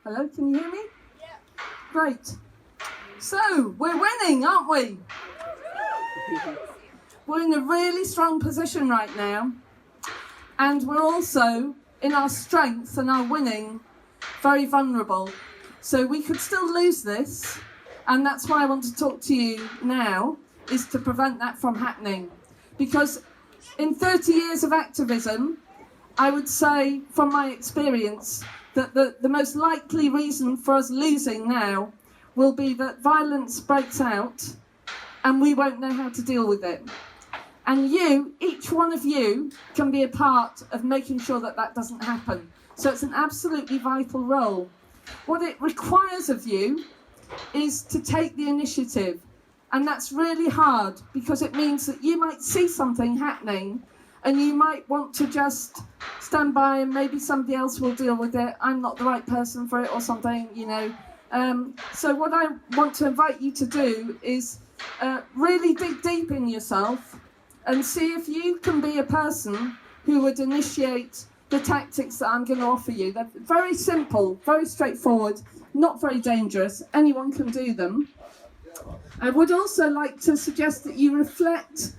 Hello, can you hear me? Yeah. Great. So, we're winning, aren't we? We're in a really strong position right now, and we're also, in our strength and our winning, very vulnerable. So we could still lose this, and that's why I want to talk to you now, is to prevent that from happening. Because in 30 years of activism, I would say, from my experience, that the most likely reason for us losing now will be that violence breaks out and we won't know how to deal with it. And you, each one of you, can be a part of making sure that that doesn't happen. So it's an absolutely vital role. What it requires of you is to take the initiative. And that's really hard because it means that you might see something happening and you might want to just stand by and maybe somebody else will deal with it. I'm not the right person for it or something, you know. So what I want to invite you to do is really dig deep in yourself and see if you can be a person who would initiate the tactics that I'm going to offer you. They're very simple, very straightforward, not very dangerous. Anyone can do them. I would also like to suggest that you reflect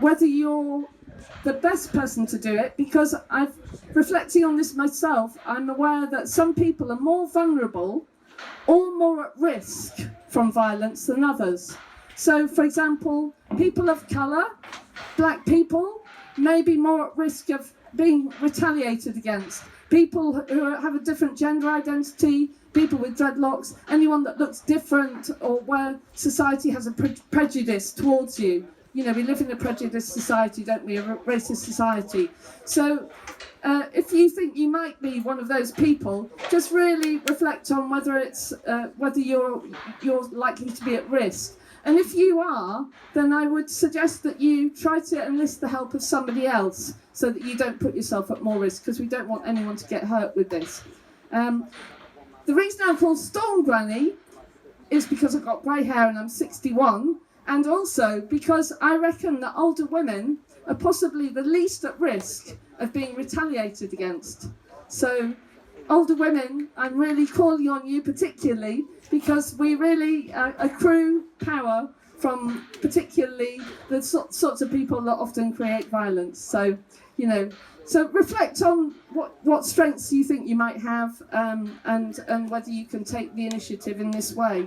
whether you're the best person to do it, because I've reflecting on this myself, I'm aware that some people are more vulnerable or more at risk from violence than others. So, for example, people of colour, black people, may be more at risk of being retaliated against. People who have a different gender identity, people with dreadlocks, anyone that looks different or where society has a prejudice towards you. You know, we live in a prejudiced society, don't we? A racist society. So if you think you might be one of those people, just really reflect on whether it's whether you're likely to be at risk. And if you are, then I would suggest that you try to enlist the help of somebody else so that you don't put yourself at more risk, because we don't want anyone to get hurt with this. The reason I'm called Storm Granny is because I've got grey hair and I'm 61, and also because I reckon that older women are possibly the least at risk of being retaliated against. So, older women, I'm really calling on you particularly because we really accrue power from particularly the sorts of people that often create violence. So, you know, so reflect on what strengths you think you might have and whether you can take the initiative in this way.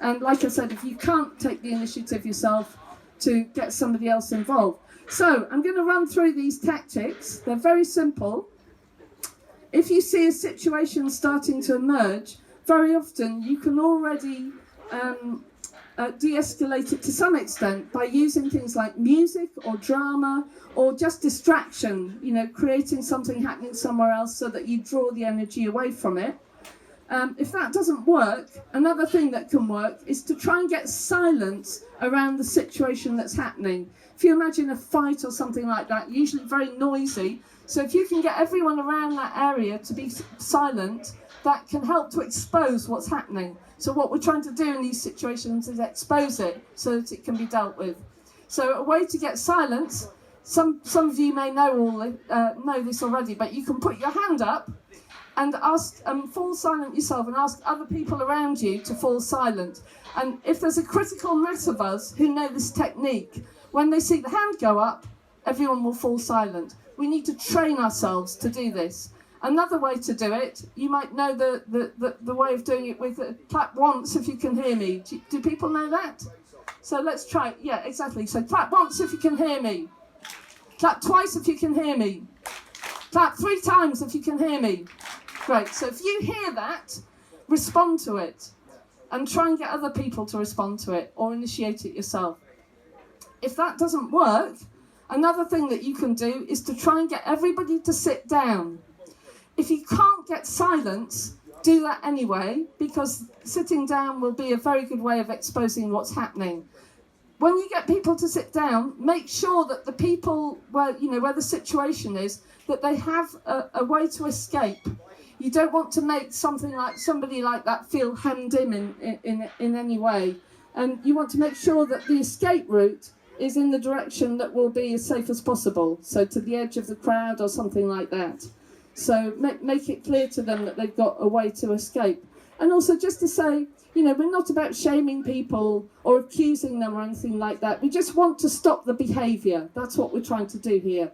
And like I said, if you can't take the initiative yourself, to get somebody else involved. So I'm going to run through these tactics. They're very simple. If you see a situation starting to emerge, very often you can already de-escalate it to some extent by using things like music or drama or just distraction, you know, creating something happening somewhere else so that you draw the energy away from it. If that doesn't work, another thing that can work is to try and get silence around the situation that's happening. If you imagine a fight or something like that, usually very noisy, so if you can get everyone around that area to be silent, that can help to expose what's happening. So what we're trying to do in these situations is expose it so that it can be dealt with. So a way to get silence, some of you may know this already, but you can put your hand up and ask, fall silent yourself and ask other people around you to fall silent. And if there's a critical mass of us who know this technique, when they see the hand go up, everyone will fall silent. We need to train ourselves to do this. Another way to do it, you might know the way of doing it with clap once if you can hear me. Do people know that? So let's try it. Yeah, exactly. So clap once if you can hear me. Clap twice if you can hear me. Clap 3 times if you can hear me. Great. So if you hear that, respond to it and try and get other people to respond to it or initiate it yourself. If that doesn't work, another thing that you can do is to try and get everybody to sit down. If you can't get silence, do that anyway, because sitting down will be a very good way of exposing what's happening. When you get people to sit down, make sure that the people where the situation is, that they have a way to escape. You don't want to make somebody like that feel hemmed in any way. And you want to make sure that the escape route is in the direction that will be as safe as possible. So to the edge of the crowd or something like that. So make it clear to them that they've got a way to escape. And also just to say, we're not about shaming people or accusing them or anything like that. We just want to stop the behaviour. That's what we're trying to do here.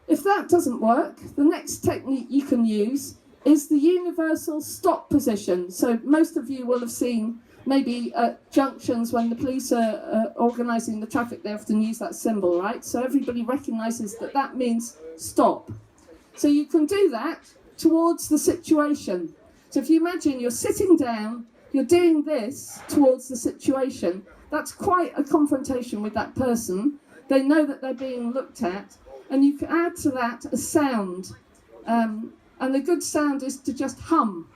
If that doesn't work, the next technique you can use is the universal stop position. So most of you will have seen maybe at junctions when the police are organising the traffic, they often use that symbol, right? So everybody recognises that means stop. So you can do that towards the situation. So if you imagine you're sitting down, you're doing this towards the situation, that's quite a confrontation with that person. They know that they're being looked at, and you can add to that a sound. And the good sound is to just hum.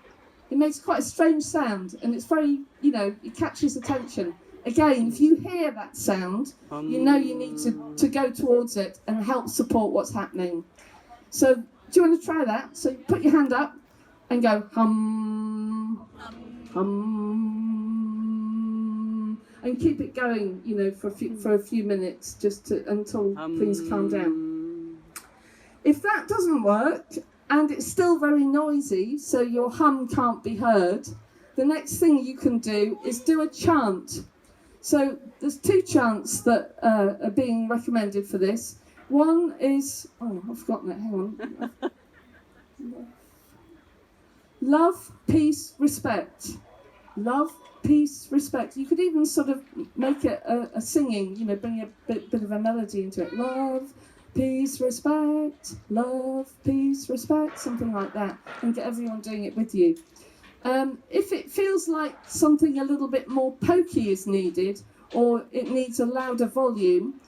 It makes quite a strange sound, and it's very, it catches attention. Again, if you hear that sound, you know you need to go towards it and help support what's happening. So do you want to try that? So put your hand up and go hum, hum, and keep it going, for a few minutes, just until things calm down. If that doesn't work and it's still very noisy, so your hum can't be heard, the next thing you can do is do a chant. So there's 2 chants that are being recommended for this. One is, I've forgotten it, hang on. Love, peace, respect. Love, peace, respect. You could even sort of make it a singing, bring a bit of a melody into it. Love, peace, respect. Love, peace, respect. Something like that. And get everyone doing it with you. If it feels like something a little bit more pokey is needed, or it needs a louder volume,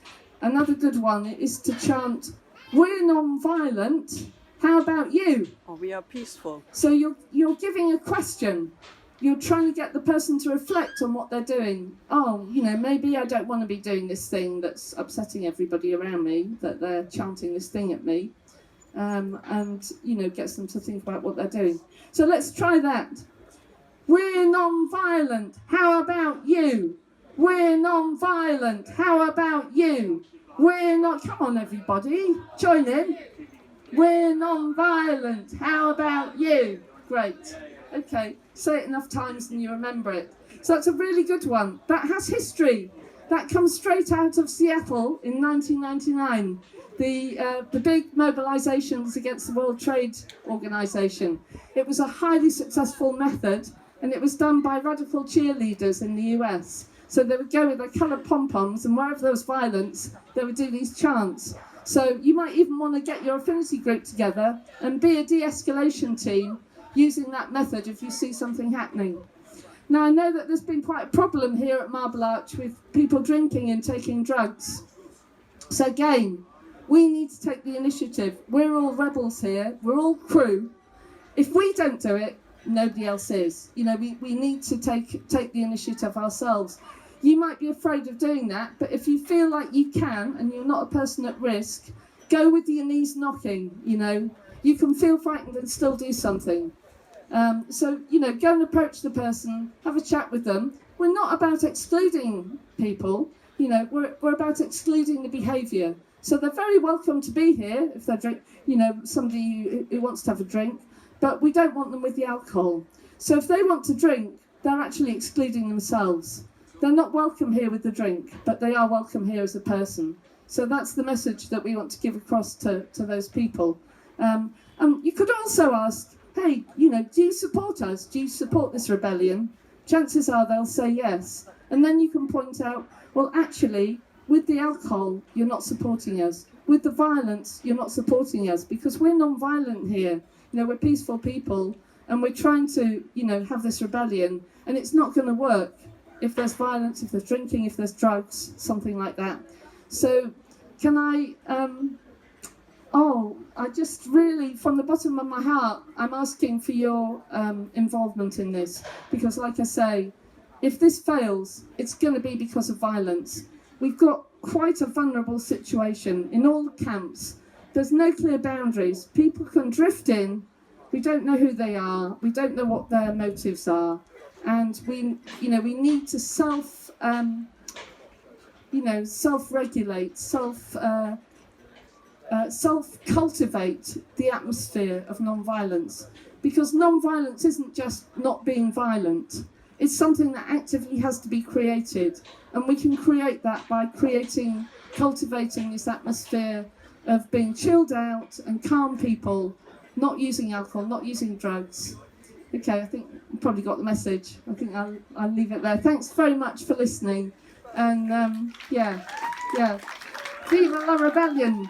another good one is to chant, we're non-violent, how about you? Oh, we are peaceful. So you're giving a question. You're trying to get the person to reflect on what they're doing. Oh, maybe I don't want to be doing this thing that's upsetting everybody around me, that they're chanting this thing at me, and, gets them to think about what they're doing. So let's try that. We're non-violent, how about you? We're non-violent, how about you? We're not, come on everybody, join in. We're non-violent, how about you? Great. Okay, say it enough times and you remember it. So that's a really good one. That has history. That comes straight out of Seattle in 1999. The big mobilisations against the World Trade Organization. It was a highly successful method, and it was done by radical cheerleaders in the US. So they would go with their coloured pom-poms, and wherever there was violence, they would do these chants. So you might even want to get your affinity group together and be a de-escalation team using that method if you see something happening. Now I know that there's been quite a problem here at Marble Arch with people drinking and taking drugs. So again, we need to take the initiative. We're all rebels here, we're all crew. If we don't do it, nobody else is. We need to take the initiative ourselves. You might be afraid of doing that, but if you feel like you can and you're not a person at risk, go with your knees knocking, You can feel frightened and still do something. So, go and approach the person, have a chat with them. We're not about excluding people, we're about excluding the behaviour. So they're very welcome to be here if they're somebody who wants to have a drink, but we don't want them with the alcohol. So if they want to drink, they're actually excluding themselves. They're not welcome here with the drink, but they are welcome here as a person. So that's the message that we want to give across to those people. You could also ask, hey, do you support us? Do you support this rebellion? Chances are they'll say yes. And then you can point out, well, actually, with the alcohol, you're not supporting us. With the violence, you're not supporting us, because we're non-violent here. We're peaceful people, and we're trying to, have this rebellion, and it's not going to work if there's violence, if there's drinking, if there's drugs, something like that. So can I I just really, from the bottom of my heart, I'm asking for your involvement in this, because like I say, if this fails, it's going to be because of violence. We've got quite a vulnerable situation in all the camps. There's no clear boundaries. People can drift in. We don't know who they are. We don't know what their motives are. And we need to self-regulate, self-cultivate the atmosphere of non-violence, because non-violence isn't just not being violent. It's something that actively has to be created, and we can create that by cultivating this atmosphere of being chilled out and calm people, not using alcohol, not using drugs. Okay, I think you probably got the message. I think I'll leave it there. Thanks very much for listening, and yeah, Viva la Rebellion!